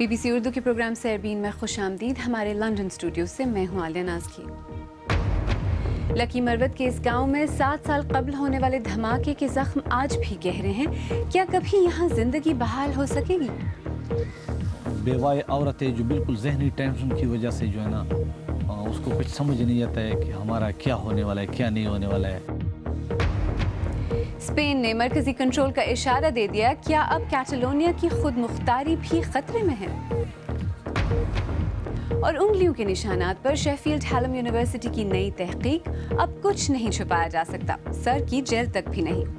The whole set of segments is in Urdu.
BBC اردو کے پروگرام سیربین میں خوش آمدید. ہمارے لندن اسٹوڈیو سے میں ہوں عالیہ نازکی. لکی مروت کے اس گاؤں میں 7 سال قبل ہونے والے دھماکے کے زخم آج بھی گہرے ہیں. کیا کبھی یہاں زندگی بحال ہو سکے گی؟ بیوہ عورت ہے جو بالکل ذہنی ٹینشن کی وجہ سے جو ہے نا اس کو کچھ سمجھ نہیں آتا ہے کہ ہمارا کیا ہونے والا ہے کیا نہیں ہونے والا ہے. اسپین نے مرکزی کنٹرول کا اشارہ دے دیا. کیا اب کیٹالونیا کی خود مختاری بھی خطرے میں ہے؟ اور انگلیوں کے نشانات پر شیفیلڈ ہیلم یونیورسٹی کی نئی تحقیق. اب کچھ نہیں چھپایا جا سکتا، سر کی جیل تک بھی نہیں.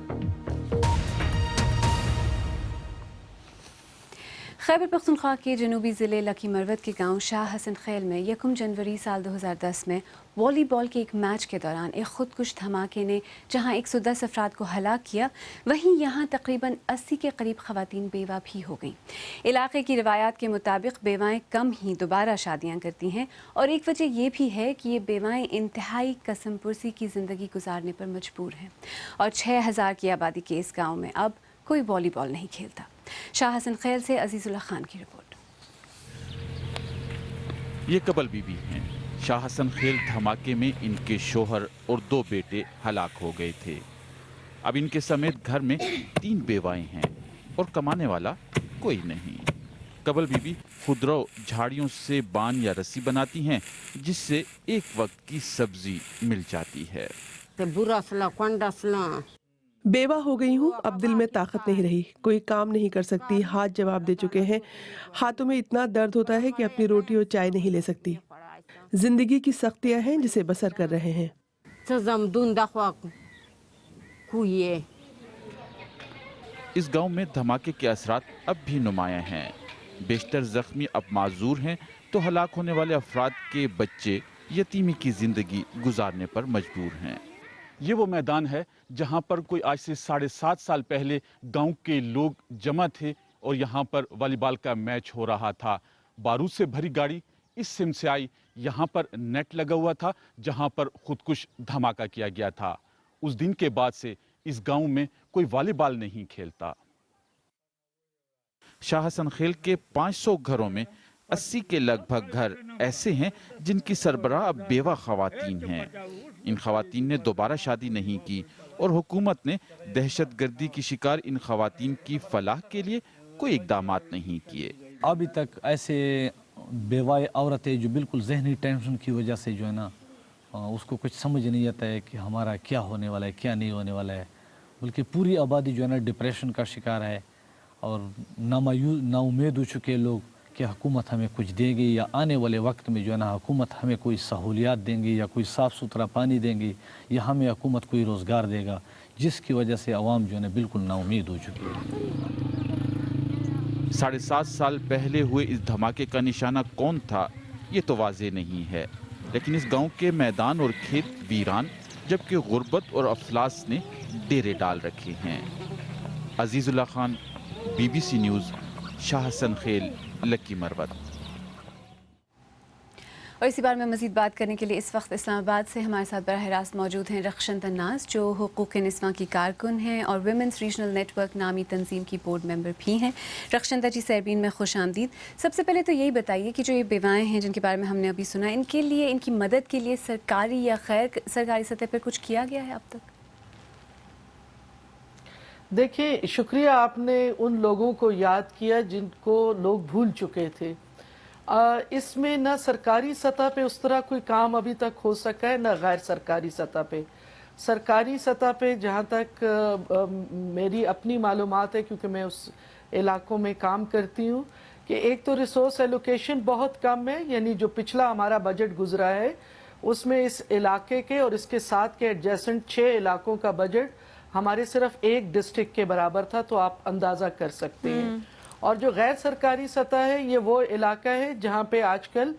خیبر پختونخوا کے جنوبی ضلع لکی مروت کے گاؤں شاہ حسن خیل میں 1 جنوری سال 2010 میں والی بال کے ایک میچ کے دوران ایک خودکش دھماکے نے جہاں 110 افراد کو ہلاک کیا، وہیں یہاں تقریباً 80 کے قریب خواتین بیوہ بھی ہو گئیں. علاقے کی روایات کے مطابق بیوائیں کم ہی دوبارہ شادیاں کرتی ہیں، اور ایک وجہ یہ بھی ہے کہ یہ بیوائیں انتہائی قسم پرسی کی زندگی گزارنے پر مجبور ہیں. اور 6000 کی آبادی کے اس گاؤں میں اب کوئی والی بال نہیں کھیلتا. شاہ حسن خیل سے عزیز اللہ خان کی رپورٹ. یہ قبل بی بی ہیں. شاہ حسن خیل دھماکے میں ان کے شوہر اور 2 بیٹے ہلاک ہو گئے تھے. اب ان کے سمیت گھر میں 3 بیوائیں ہیں اور کمانے والا کوئی نہیں. قبل بی بی خودرو جھاڑیوں سے بان یا رسی بناتی ہیں جس سے ایک وقت کی سبزی مل جاتی ہے. بیوہ ہو گئی ہوں، اب دل میں طاقت نہیں رہی، کوئی کام نہیں کر سکتی، ہاتھ جواب دے چکے ہیں، ہاتھوں میں اتنا درد ہوتا ہے کہ اپنی روٹی اور چائے نہیں لے سکتی. زندگی کی سختیاں ہیں جسے بسر کر رہے ہیں. اس گاؤں میں دھماکے کے اثرات اب بھی نمایاں ہیں. بیشتر زخمی اب معذور ہیں تو ہلاک ہونے والے افراد کے بچے یتیمی کی زندگی گزارنے پر مجبور ہیں. یہ وہ میدان ہے جہاں پر کوئی آج سے 7.5 سال پہلے گاؤں کے لوگ جمع تھے اور یہاں پر والی بال کا میچ ہو رہا تھا. بارود سے بھری گاڑی اس سمت سے آئی، یہاں پر نیٹ لگا ہوا تھا جہاں پر خودکش دھماکہ کیا گیا تھا. اس دن کے بعد سے اس گاؤں میں کوئی والی بال نہیں کھیلتا. شاہ حسن خیل کے 500 گھروں میں 80 کے لگ بھگ گھر ایسے ہیں جن کی سربراہ اب بیوہ خواتین ہیں. ان خواتین نے دوبارہ شادی نہیں کی اور حکومت نے دہشت گردی کی شکار ان خواتین کی فلاح کے لیے کوئی اقدامات نہیں کیے. ابھی تک ایسے بیوہ عورت ہے جو بالکل ذہنی ٹینشن کی وجہ سے جو ہے نا اس کو کچھ سمجھ نہیں آتا ہے کہ ہمارا کیا ہونے والا ہے کیا نہیں ہونے والا ہے. بلکہ پوری آبادی جو ہے نا ڈپریشن کا شکار ہے اور نا امید ہو چکے لوگ کہ حکومت ہمیں کچھ دے گی یا آنے والے وقت میں جو ہے نا حکومت ہمیں کوئی سہولیات دیں گی یا کوئی صاف ستھرا پانی دیں گی یا ہمیں حکومت کوئی روزگار دے گا، جس کی وجہ سے عوام جو ہے نا بالکل نا امید ہو چکی ہے. 7.5 سال پہلے ہوئے اس دھماکے کا نشانہ کون تھا یہ تو واضح نہیں ہے، لیکن اس گاؤں کے میدان اور کھیت ویران جبکہ غربت اور افلاس نے ڈیرے ڈال رکھے ہیں. عزیز اللہ خان، BBC نیوز، شاہ حسن خیل، لکی مروت. اور اسی بارے میں مزید بات کرنے کے لیے اس وقت اسلام آباد سے ہمارے ساتھ براہ راست موجود ہیں رخشندہ ناز، جو حقوق نسواں کی کارکن ہیں اور ویمنس ریجنل نیٹ ورک نامی تنظیم کی بورڈ ممبر بھی ہیں. رخشندہ جی، سیربین میں خوش آمدید. سب سے پہلے تو یہی بتائیے کہ جو یہ بیوائیں ہیں جن کے بارے میں ہم نے ابھی سنا، ان کے لیے، ان کی مدد کے لیے سرکاری یا غیر سرکاری سطح پر کچھ کیا گیا ہے اب تک؟ دیکھیں، شکریہ، آپ نے ان لوگوں کو یاد کیا جن کو لوگ بھول چکے تھے. اس میں نہ سرکاری سطح پہ اس طرح کوئی کام ابھی تک ہو سکا ہے، نہ غیر سرکاری سطح پہ. سرکاری سطح پہ جہاں تک میری اپنی معلومات ہے، کیونکہ میں اس علاقوں میں کام کرتی ہوں، کہ ایک تو ریسورس ایلوکیشن بہت کم ہے. یعنی جو پچھلا ہمارا بجٹ گزرا ہے اس میں اس علاقے کے اور اس کے ساتھ کے ایڈجیسنٹ 6 علاقوں کا بجٹ ہمارے صرف ایک ڈسٹرکٹ کے برابر تھا، تو آپ اندازہ کر سکتے ہیں. اور جو غیر سرکاری سطح ہے، یہ وہ علاقہ ہے جہاں پہ آج کل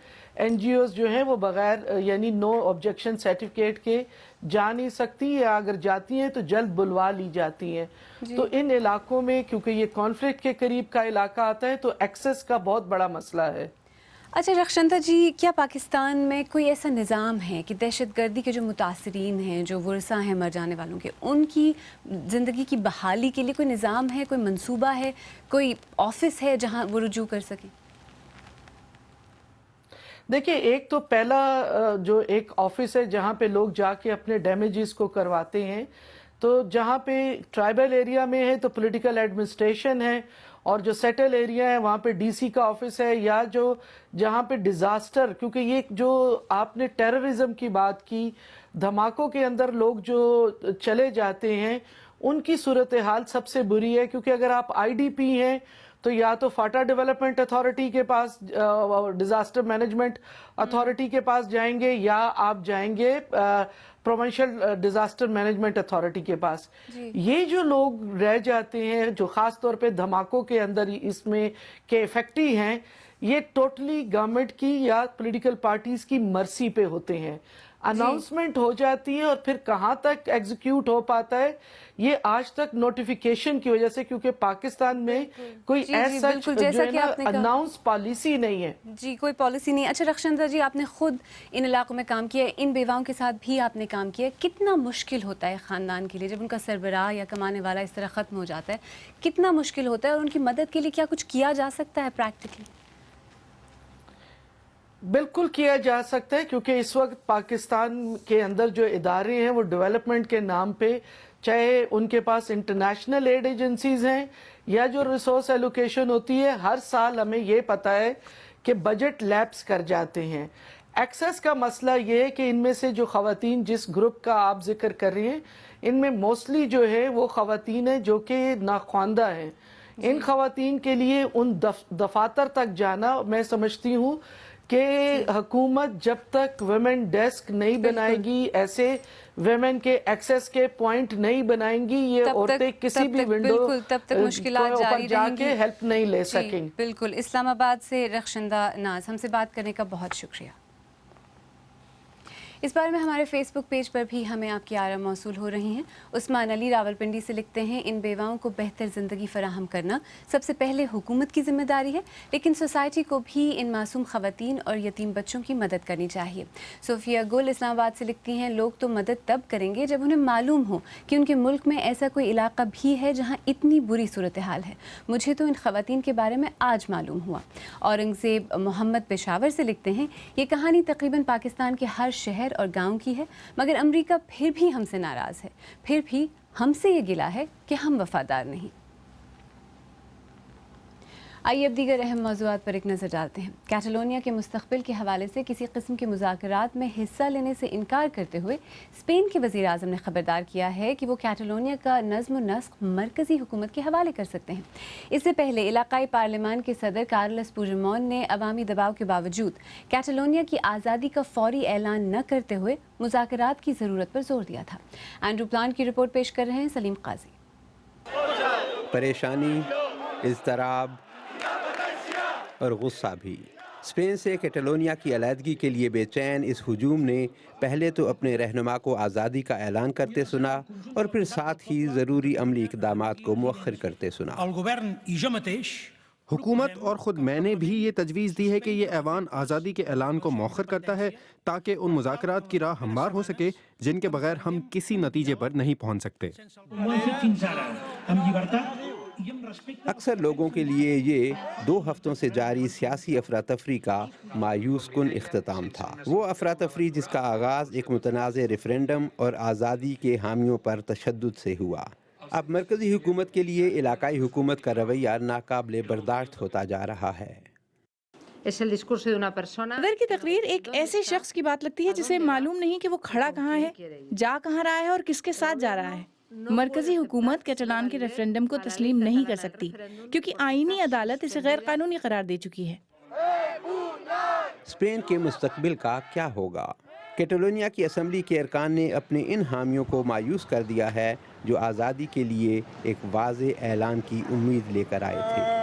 NGOs جو ہیں وہ بغیر یعنی نو آبجیکشن سرٹیفکیٹ کے جا نہیں سکتی، یا اگر جاتی ہیں تو جلد بلوا لی جاتی ہیں. تو ان علاقوں میں کیونکہ یہ کانفلکٹ کے قریب کا علاقہ آتا ہے تو ایکسس کا بہت بڑا مسئلہ ہے. اچھا رخشندہ جی، کیا پاکستان میں کوئی ایسا نظام ہے کہ دہشت گردی کے جو متاثرین ہیں، جو ورثہ ہیں مر جانے والوں کے، ان کی زندگی کی بحالی کے لیے کوئی نظام ہے، کوئی منصوبہ ہے، کوئی آفس ہے جہاں وہ رجوع کر سکیں؟ دیکھیے ایک تو پہلا جو ایک آفس ہے جہاں پہ لوگ جا کے اپنے ڈیمیجز کو کرواتے ہیں، تو جہاں پہ ٹرائبل ایریا میں ہے تو پولیٹیکل ایڈمنسٹریشن ہے، اور جو سیٹل ایریا ہے وہاں پہ ڈی سی کا آفس ہے، یا جو جہاں پہ ڈیزاسٹر، کیونکہ یہ جو آپ نے ٹیررزم کی بات کی، دھماکوں کے اندر لوگ جو چلے جاتے ہیں ان کی صورتحال سب سے بری ہے، کیونکہ اگر آپ آئی ڈی پی ہیں تو یا تو فاٹا ڈیولپمنٹ اتھارٹی کے پاس، ڈیزاسٹر مینجمنٹ اتھارٹی کے پاس جائیں گے، یا آپ جائیں گے پروونشل ڈیزاسٹر مینجمنٹ اتھارٹی کے پاس۔ یہ جو لوگ رہ جاتے ہیں جو خاص طور پہ دھماکوں کے اندر اس میں کے افیکٹی ہیں، یہ ٹوٹلی گورنمنٹ کی یا پولیٹیکل پارٹیز کی مرضی پہ ہوتے ہیں۔ اناؤنسمنٹ ہو جاتی ہے اور پھر کہاں تک ایگزیکیوٹ ہو پاتا ہے یہ آج تک نوٹیفیکیشن کی وجہ سے، کیونکہ پاکستان میں کوئی ایسا جو ہے نا اناؤنس پالیسی نہیں ہے۔ جی کوئی پالیسی نہیں۔ اچھا رخشندہ جی، آپ نے خود ان علاقوں میں کام کیا ہے، ان بیواؤں کے ساتھ بھی آپ نے کام کیا ہے، کتنا مشکل ہوتا ہے خاندان کے لیے جب ان کا سربراہ یا کمانے والا اس طرح ختم ہو جاتا ہے؟ کتنا مشکل ہوتا ہے اور ان کی مدد کے لیے کیا کچھ کیا جا سکتا ہے پریکٹیکلی؟ بالکل کیا جا سکتا ہے، کیونکہ اس وقت پاکستان کے اندر جو ادارے ہیں وہ ڈیولپمنٹ کے نام پہ، چاہے ان کے پاس انٹرنیشنل ایڈ ایجنسیز ہیں یا جو ریسورس ایلوکیشن ہوتی ہے، ہر سال ہمیں یہ پتہ ہے کہ بجٹ لیپس کر جاتے ہیں۔ ایکسیس کا مسئلہ یہ ہے کہ ان میں سے جو خواتین جس گروپ کا آپ ذکر کر رہی ہیں، ان میں موسٹلی جو ہے وہ خواتین ہیں جو کہ ناخواندہ ہیں۔ ان خواتین کے لیے ان دفاتر تک جانا، میں سمجھتی ہوں کہ حکومت جب تک ویمن ڈیسک نہیں بنائے گی، ایسے ویمن کے ایکسیس کے پوائنٹ نہیں بنائیں گی، یہ عورتیں کسی بھی ونڈو تب تک مشکلات جاری جا رہیں کے گی، ہیلپ نہیں لے سکیں۔ بالکل۔ اسلام آباد سے رخشندہ ناز، ہم سے بات کرنے کا بہت شکریہ۔ اس بارے میں ہمارے فیس بک پیج پر بھی ہمیں آپ کی آراء موصول ہو رہی ہیں۔ عثمان علی راولپنڈی سے لکھتے ہیں، ان بیواؤں کو بہتر زندگی فراہم کرنا سب سے پہلے حکومت کی ذمہ داری ہے، لیکن سوسائٹی کو بھی ان معصوم خواتین اور یتیم بچوں کی مدد کرنی چاہیے۔ صوفیہ گل اسلام آباد سے لکھتی ہیں، لوگ تو مدد تب کریں گے جب انہیں معلوم ہو کہ ان کے ملک میں ایسا کوئی علاقہ بھی ہے جہاں اتنی بری صورتحال ہے۔ مجھے تو ان خواتین کے بارے میں آج معلوم ہوا۔ اورنگزیب محمد پشاور سے لکھتے ہیں، یہ کہانی تقریباً پاکستان کے ہر شہر اور گاؤں کی ہے، مگر امریکہ پھر بھی ہم سے ناراض ہے، پھر بھی ہم سے یہ گلہ ہے کہ ہم وفادار نہیں۔ آئیے اب دیگر اہم موضوعات پر ایک نظر ڈالتے ہیں۔ کیٹالونیا کے مستقبل کے حوالے سے کسی قسم کے مذاکرات میں حصہ لینے سے انکار کرتے ہوئے اسپین کے وزیر اعظم نے خبردار کیا ہے کہ وہ کیٹالونیا کا نظم و نسق مرکزی حکومت کے حوالے کر سکتے ہیں۔ اس سے پہلے علاقائی پارلیمان کے صدر کارلس پوجمون نے عوامی دباؤ کے باوجود کیٹالونیا کی آزادی کا فوری اعلان نہ کرتے ہوئے مذاکرات کی ضرورت پر زور دیا تھا۔ اینڈرو پلانٹ کی رپورٹ پیش کر رہے ہیں سلیم قاضی۔ پریشانی، اضطراب اور غصہ بھی۔ اسپین سے کیٹالونیا کی علیحدگی کے لیے بے چین اس ہجوم نے پہلے تو اپنے رہنما کو آزادی کا اعلان کرتے سنا اور پھر ساتھ ہی ضروری عملی اقدامات کو مؤخر کرتے سنا۔ حکومت اور خود میں نے بھی یہ تجویز دی ہے کہ یہ ایوان آزادی کے اعلان کو مؤخر کرتا ہے تاکہ ان مذاکرات کی راہ ہموار ہو سکے جن کے بغیر ہم کسی نتیجے پر نہیں پہنچ سکتے۔ اکثر لوگوں کے لیے یہ 2 ہفتوں سے جاری سیاسی افراتفری کا مایوس کن اختتام تھا۔ وہ افراتفری جس کا آغاز ایک متنازع ریفرینڈم اور آزادی کے حامیوں پر تشدد سے ہوا، اب مرکزی حکومت کے لیے علاقائی حکومت کا رویہ ناقابل برداشت ہوتا جا رہا ہے۔ صدر کی تقریر ایک ایسے شخص کی بات لگتی ہے جسے معلوم نہیں کہ وہ کھڑا کہاں ہے، جا کہاں رہا ہے اور کس کے ساتھ جا رہا ہے۔ مرکزی حکومت کیٹالان کے ریفرینڈم کو تسلیم نہیں کر سکتی کیونکہ آئینی عدالت اسے غیر قانونی قرار دے چکی ہے۔ اسپین کے مستقبل کا کیا ہوگا؟ کیٹالونیا کی اسمبلی کے ارکان نے اپنے ان حامیوں کو مایوس کر دیا ہے جو آزادی کے لیے ایک واضح اعلان کی امید لے کر آئے تھے۔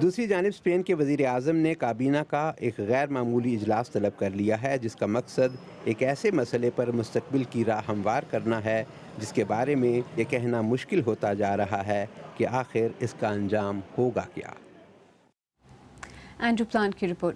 دوسری جانب اسپین کے وزیر اعظم نے کابینہ کا ایک غیر معمولی اجلاس طلب کر لیا ہے جس کا مقصد ایک ایسے مسئلے پر مستقبل کی راہ ہموار کرنا ہے جس کے بارے میں یہ کہنا مشکل ہوتا جا رہا ہے کہ آخر اس کا انجام ہوگا کیا۔ اینڈرو پلانٹ کی رپورٹ۔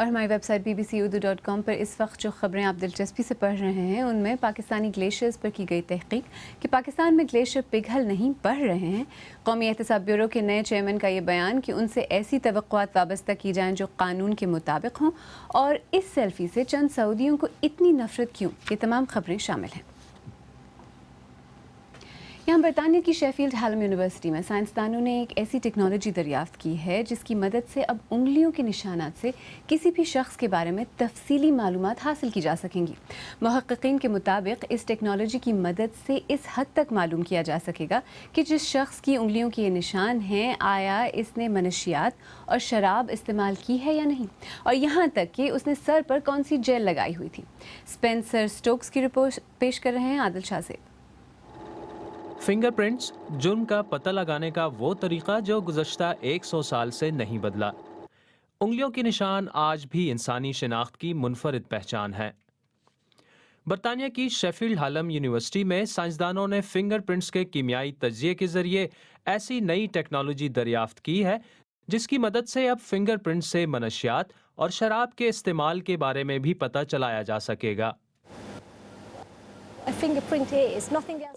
اور ہماری ویب سائٹ bbc.urdu.com پر اس وقت جو خبریں آپ دلچسپی سے پڑھ رہے ہیں ان میں پاکستانی گلیشیئرز پر کی گئی تحقیق کہ پاکستان میں گلیشیئر پگھل نہیں بڑھ رہے ہیں، قومی احتساب بیورو کے نئے چیئرمین کا یہ بیان کہ ان سے ایسی توقعات وابستہ کی جائیں جو قانون کے مطابق ہوں، اور اس سیلفی سے چند سعودیوں کو اتنی نفرت کیوں، یہ تمام خبریں شامل ہیں۔ یہاں برطانیہ کی شیفیلڈ ہالم یونیورسٹی میں سائنسدانوں نے ایک ایسی ٹیکنالوجی دریافت کی ہے جس کی مدد سے اب انگلیوں کے نشانات سے کسی بھی شخص کے بارے میں تفصیلی معلومات حاصل کی جا سکیں گی۔ محققین کے مطابق اس ٹیکنالوجی کی مدد سے اس حد تک معلوم کیا جا سکے گا کہ جس شخص کی انگلیوں کے یہ نشان ہیں آیا اس نے منشیات اور شراب استعمال کی ہے یا نہیں، اور یہاں تک کہ اس نے سر پر کون سی جیل لگائی ہوئی تھی۔ اسپینسر سٹوکس کی رپورٹ پیش کر رہے ہیں عادل شاہ زیب۔ فنگر پرنٹس جرم کا پتہ لگانے کا وہ طریقہ جو گزشتہ 100 سال سے نہیں بدلا۔ انگلیوں کے نشان آج بھی انسانی شناخت کی منفرد پہچان ہے۔ برطانیہ کی شیفیلڈ ہالم یونیورسٹی میں سائنسدانوں نے فنگر پرنٹس کے کیمیائی تجزیے کے ذریعے ایسی نئی ٹیکنالوجی دریافت کی ہے جس کی مدد سے اب فنگر پرنٹ سے منشیات اور شراب کے استعمال کے بارے میں بھی پتہ چلایا جا سکے گا۔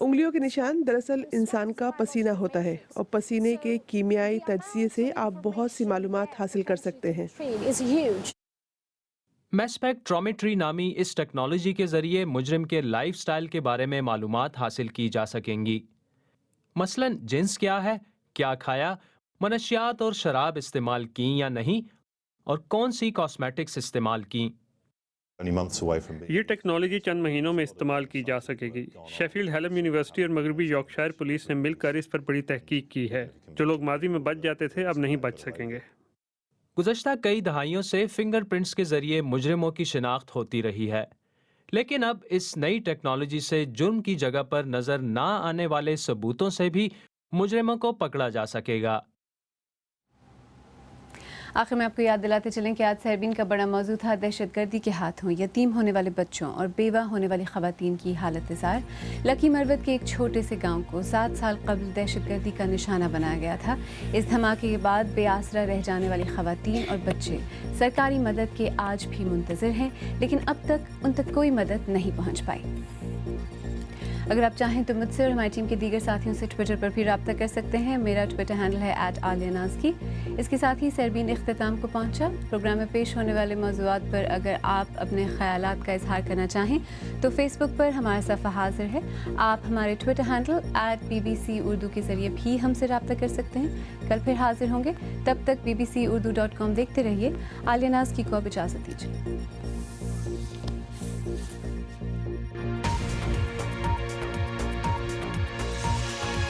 انگلیوں کے نشان دراصل انسان کا پسینہ ہوتا ہے، اور پسینے کے کیمیائی تجزیے سے آپ بہت سی معلومات حاصل کر سکتے ہیں۔ میسپیکٹرومیٹری نامی اس ٹیکنالوجی کے ذریعے مجرم کے لائف سٹائل کے بارے میں معلومات حاصل کی جا سکیں گی، مثلا جنس کیا ہے، کیا کھایا، منشیات اور شراب استعمال کی یا نہیں، اور کون سی کاسمیٹکس استعمال کی۔ یہ ٹیکنالوجی چند مہینوں میں استعمال کی جا سکے گی۔ شیفیلڈ ہالم یونیورسٹی اور مغربی یارکشائر پولیس نے مل کر اس پر بڑی تحقیق کی ہے۔ جو لوگ ماضی میں بچ جاتے تھے اب نہیں بچ سکیں گے۔ گزشتہ کئی دہائیوں سے فنگر پرنٹس کے ذریعے مجرموں کی شناخت ہوتی رہی ہے، لیکن اب اس نئی ٹیکنالوجی سے جرم کی جگہ پر نظر نہ آنے والے ثبوتوں سے بھی مجرموں کو پکڑا جا سکے گا۔ آخر میں آپ کو یاد دلاتے چلیں کہ آج سیربین کا بڑا موضوع تھا دہشت گردی کے ہاتھوں یتیم ہونے والے بچوں اور بیوہ ہونے والی خواتین کی حالت زار۔ لکی مروت کے ایک چھوٹے سے گاؤں کو 7 سال قبل دہشت گردی کا نشانہ بنایا گیا تھا۔ اس دھماکے کے بعد بے آسرا رہ جانے والی خواتین اور بچے سرکاری مدد کے آج بھی منتظر ہیں، لیکن اب تک ان تک کوئی مدد نہیں پہنچ پائی۔ اگر آپ چاہیں تو مجھ سے اور ہماری ٹیم کے دیگر ساتھیوں سے ٹویٹر پر بھی رابطہ کر سکتے ہیں۔ میرا ٹویٹر ہینڈل ہے @عالیہ۔ اس کے ساتھ ہی سیربین اختتام کو پہنچا۔ پروگرام میں پیش ہونے والے موضوعات پر اگر آپ اپنے خیالات کا اظہار کرنا چاہیں تو فیس بک پر ہمارا صفحہ حاضر ہے۔ آپ ہمارے ٹویٹر ہینڈل @BBC اردو کے ذریعے بھی ہم سے رابطہ کر سکتے ہیں۔ کل پھر حاضر ہوں گے، تب تک BBC urdu.com دیکھتے رہیے۔ عالیہ ناز کی کو اب اجازت دیجیے۔